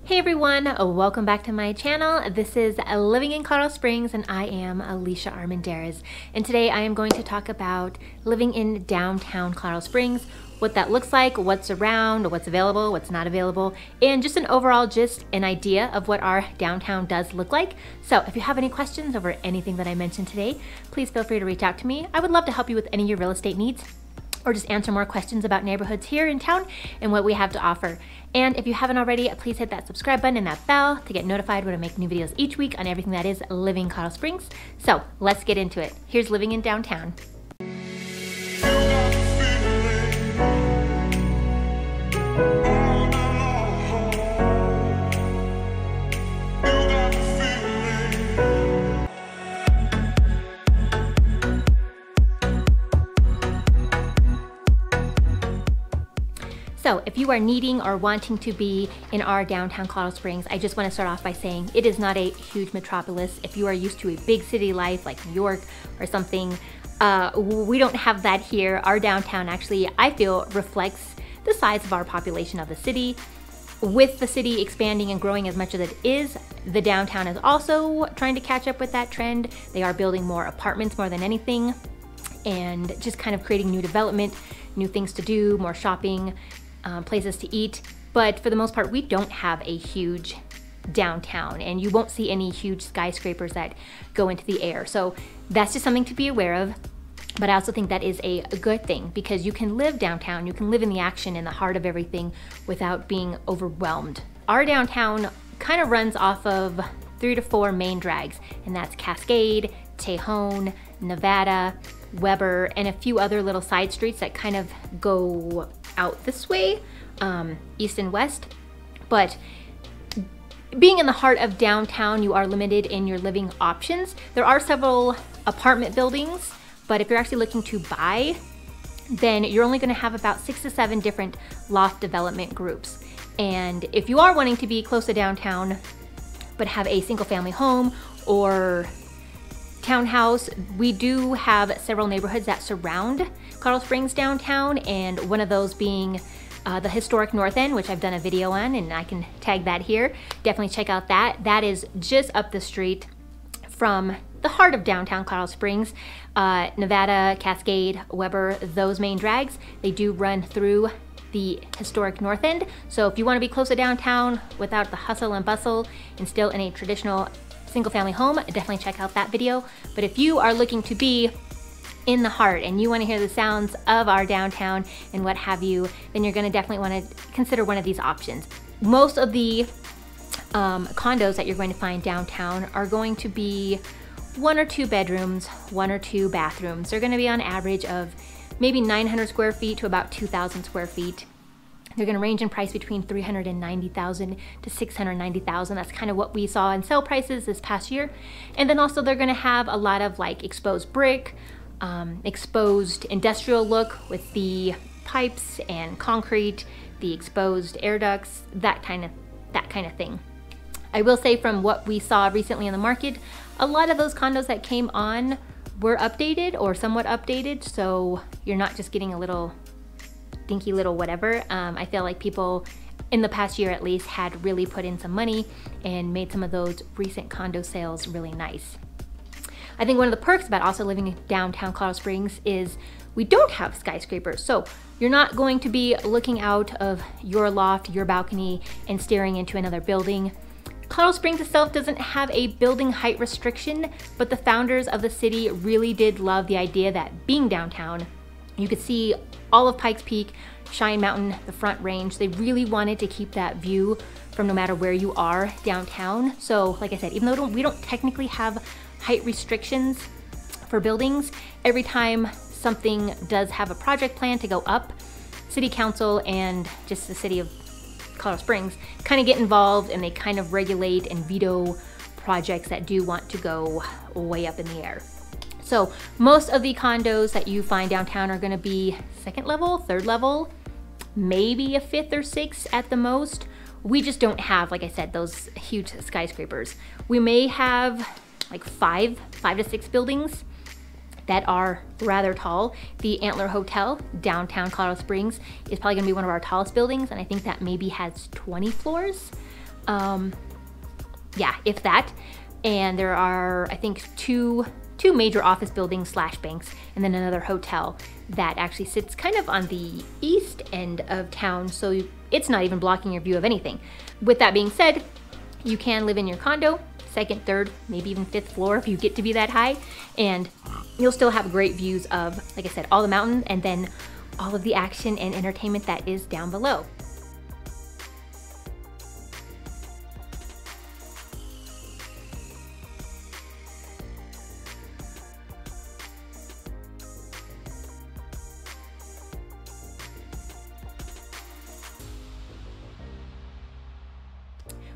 Hey everyone, welcome back to my channel. This is Living in Colorado Springs and I am Alicia Armendariz. And today I am going to talk about living in downtown Colorado Springs, what that looks like, what's around, what's available, what's not available, and just an overall an idea of what our downtown does look like. So if you have any questions over anything that I mentioned today, please feel free to reach out to me. I would love to help you with any of your real estate needs, or just answer more questions about neighborhoods here in town and what we have to offer. And if you haven't already, please hit that subscribe button and that bell to get notified when I make new videos each week on everything that is living in Colorado Springs. So let's get into it. Here's living in downtown. So if you are needing or wanting to be in our downtown Colorado Springs, I just want to start off by saying it is not a huge metropolis. If you are used to a big city life like New York or something, we don't have that here. Our downtown actually, I feel, reflects the size of our population of the city. With the city expanding and growing as much as it is, the downtown is also trying to catch up with that trend. They are building more apartments more than anything, and just kind of creating new development, new things to do, more shopping, places to eat. But for the most part, we don't have a huge downtown, and you won't see any huge skyscrapers that go into the air. So that's just something to be aware of. But I also think that is a good thing, because you can live downtown, you can live in the action, in the heart of everything without being overwhelmed. Our downtown kind of runs off of 3 to 4 main drags, and that's Cascade, Tejon, Nevada, Weber, and a few other little side streets that kind of go out this way, east and west. But being in the heart of downtown, you are limited in your living options. There are several apartment buildings, but if you're actually looking to buy, then you're only going to have about 6 to 7 different loft development groups. And if you are wanting to be close to downtown but have a single family home or townhouse, we do have several neighborhoods that surround Colorado Springs downtown, and one of those being the historic North End, which I've done a video on, and I can tag that here. Definitely check out that. That is just up the street from the heart of downtown Colorado Springs. Nevada, Cascade, Weber, those main drags, they do run through the historic North End. So if you want to be close to downtown without the hustle and bustle and still in a traditional single family home, definitely check out that video. But if you are looking to be in the heart and you want to hear the sounds of our downtown and what have you, then you're going to definitely want to consider one of these options. Most of the condos that you're going to find downtown are going to be 1 or 2 bedrooms, 1 or 2 bathrooms. They're going to be on average of maybe 900 square feet to about 2,000 square feet. They're going to range in price between $390,000 to $690,000. That's kind of what we saw in sale prices this past year. And then also they're going to have a lot of like exposed brick, exposed industrial look with the pipes and concrete, the exposed air ducts, that kind of thing. I will say, from what we saw recently in the market, a lot of those condos that came on were updated or somewhat updated, so you're not just getting a little dinky little whatever. I feel like people in the past year at least had really put in some money and made some of those recent condo sales really nice. I think one of the perks about also living in downtown Colorado Springs is we don't have skyscrapers. So you're not going to be looking out of your loft, your balcony, and staring into another building. Colorado Springs itself doesn't have a building height restriction, but the founders of the city really did love the idea that being downtown, you could see all of Pikes Peak, Cheyenne Mountain, the Front Range. They really wanted to keep that view from no matter where you are downtown. So like I said, even though we don't technically have height restrictions for buildings, every time something does have a project plan to go up, City Council and just the city of Colorado Springs kind of get involved, and they kind of regulate and veto projects that do want to go way up in the air. So most of the condos that you find downtown are going to be 2nd level, 3rd level, maybe a 5th or 6th at the most. We just don't have, like I said, those huge skyscrapers. We may have like 5 to 6 buildings that are rather tall. The Antler Hotel, downtown Colorado Springs, is probably gonna be one of our tallest buildings, and I think that maybe has 20 floors. Yeah, if that. And there are, I think, two major office buildings / banks, and then another hotel that actually sits kind of on the east end of town, so it's not even blocking your view of anything. With that being said, you can live in your condo, second, third, maybe even fifth floor if you get to be that high, and you'll still have great views of, like I said, all the mountains and then all of the action and entertainment that is down below.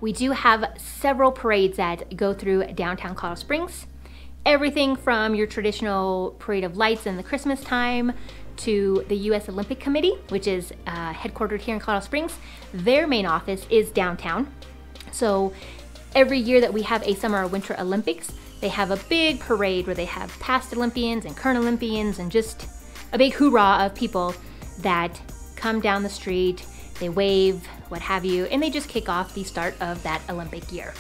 We do have several parades that go through downtown Colorado Springs. Everything from your traditional parade of lights in the Christmas time to the U.S. Olympic Committee, which is headquartered here in Colorado Springs. Their main office is downtown. So every year that we have a Summer or Winter Olympics, they have a big parade where they have past Olympians and current Olympians and just a big hoorah of people that come down the street. They wave, what have you, and they just kick off the start of that Olympic year.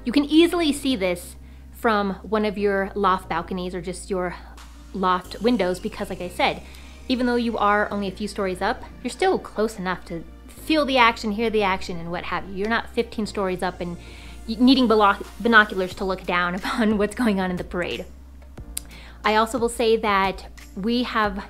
You can easily see this from one of your loft balconies or just your loft windows because, like I said, even though you are only a few stories up, you're still close enough to feel the action, hear the action, and what have you. You're not 15 stories up and needing binoculars to look down upon what's going on in the parade. I also will say that we have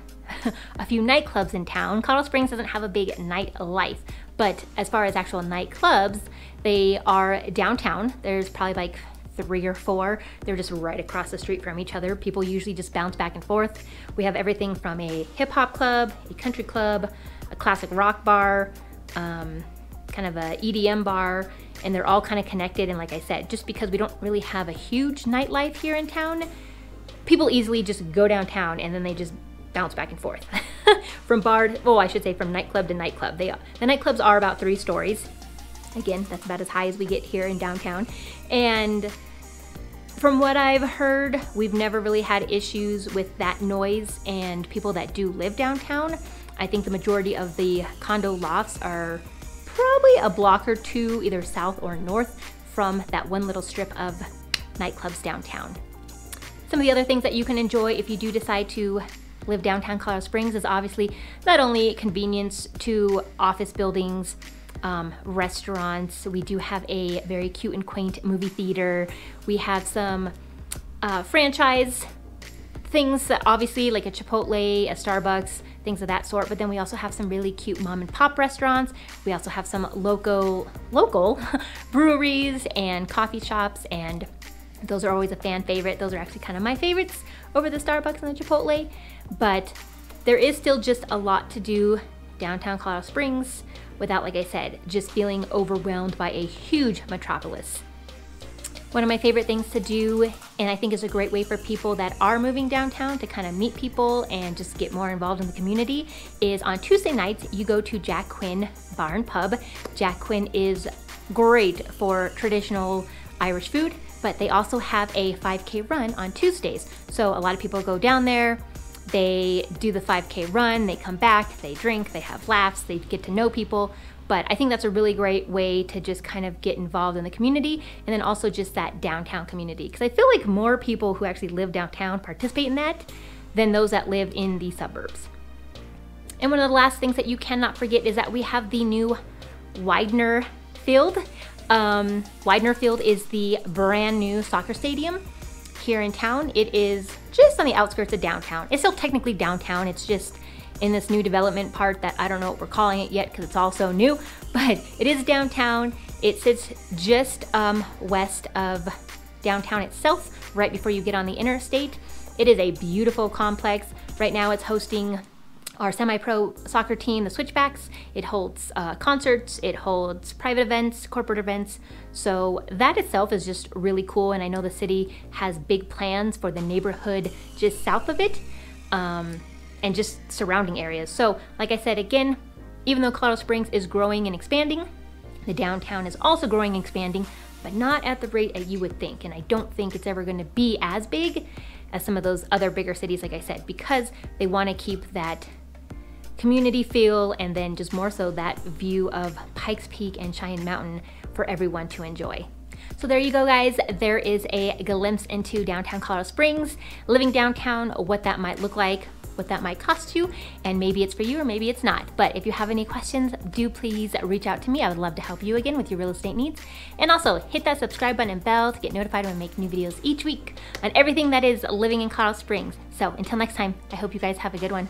a few nightclubs in town. Colorado Springs doesn't have a big nightlife, but as far as actual nightclubs, they are downtown. There's probably like 3 or 4. They're just right across the street from each other. People usually just bounce back and forth. We have everything from a hip hop club, a country club, a classic rock bar, kind of a EDM bar, and they're all kind of connected. And like I said, just because we don't really have a huge nightlife here in town, people easily just go downtown and then they just bounce back and forth from from nightclub to nightclub. The nightclubs are about 3 stories. Again, that's about as high as we get here in downtown. And from what I've heard, we've never really had issues with that noise and people that do live downtown. I think the majority of the condo lofts are probably a block or 2, either south or north from that one little strip of nightclubs downtown. Some of the other things that you can enjoy if you do decide to live downtown Colorado Springs is obviously not only convenience to office buildings, restaurants. We do have a very cute and quaint movie theater. We have some franchise things, obviously like a Chipotle, a Starbucks, things of that sort. But then we also have some really cute mom and pop restaurants. We also have some local breweries and coffee shops, and those are always a fan favorite. Those are actually kind of my favorites over the Starbucks and the Chipotle. But there is still just a lot to do downtown Colorado Springs without, like I said, just feeling overwhelmed by a huge metropolis. One of my favorite things to do, and I think is a great way for people that are moving downtown to kind of meet people and just get more involved in the community, is on Tuesday nights, you go to Jack Quinn Bar and Pub. Jack Quinn is great for traditional Irish food, but they also have a 5K run on Tuesdays. So a lot of people go down there, they do the 5K run, they come back, they drink, they have laughs, they get to know people. But I think that's a really great way to just kind of get involved in the community, and then also just that downtown community. Because I feel like more people who actually live downtown participate in that than those that live in the suburbs. And one of the last things that you cannot forget is that we have the new Widener Field. Widener Field is the brand new soccer stadium here in town. It is just on the outskirts of downtown. It's still technically downtown, it's just in this new development part that I don't know what we're calling it yet because it's all so new, but it is downtown. It sits just west of downtown itself, right before you get on the interstate. It is a beautiful complex. Right now it's hosting our semi-pro soccer team, the Switchbacks. It holds concerts, it holds private events, corporate events. So that itself is just really cool, and I know the city has big plans for the neighborhood just south of it. And just surrounding areas. So like I said, again, even though Colorado Springs is growing and expanding, The downtown is also growing and expanding, but not at the rate that you would think. And I don't think it's ever gonna be as big as some of those other bigger cities, like I said, because they wanna keep that community feel and then just more so that view of Pikes Peak and Cheyenne Mountain for everyone to enjoy. So there you go, guys. There is a glimpse into downtown Colorado Springs, living downtown, what that might look like, what that might cost you, and maybe it's for you or maybe it's not. But if you have any questions, do please reach out to me. I would love to help you again with your real estate needs. And also hit that subscribe button and bell to get notified when I make new videos each week on everything that is living in Colorado Springs. So until next time, I hope you guys have a good one.